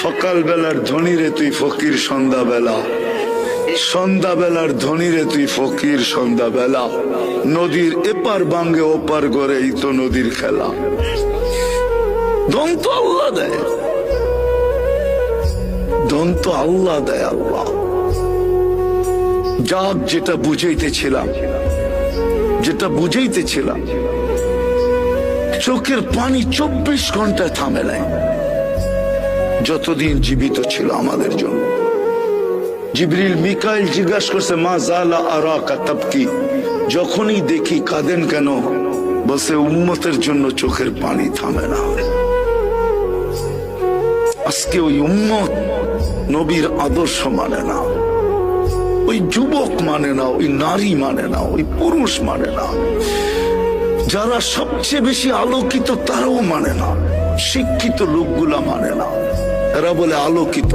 সকাল বেলার ধনী রে তুই ফকির সন্ধ্যাবেলা, সন্ধ্যাবেলার ধনী রে তুই ফকির সন্ধ্যাবেলা। নদীর এপার বাঙ্গে ওপার করে এই তো নদীর খেলা। ধন তো আল্লাহ দেয়, ধন তো আল্লাহ দেয়। আল্লাহ যাক, যেটা বুঝাইতেছিলাম, যেটা বুঝাইতেছিলাম, চোখের পানি 24 ঘন্টায় থামে নাই যতদিন জীবিত ছিল আমাদের জন্য। জিবরিল মিকাইল জিজ্ঞাসা করছে, মা জালা আরাকা তাবকি, যখনই দেখি কাঁদেন কেন? বলছে উম্মতের জন্য চোখের পানি থামে না। আজকে ওই উম্মত নবীর আদর্শ মানে না, ওই যুবক মানে না, ওই নারী মানে না, ওই পুরুষ মানে না। যারা সবচেয়ে বেশি আলোকিত তারাও মানে না, শিক্ষিত লোকগুলা মানে না। এরা বলে আলোকিত,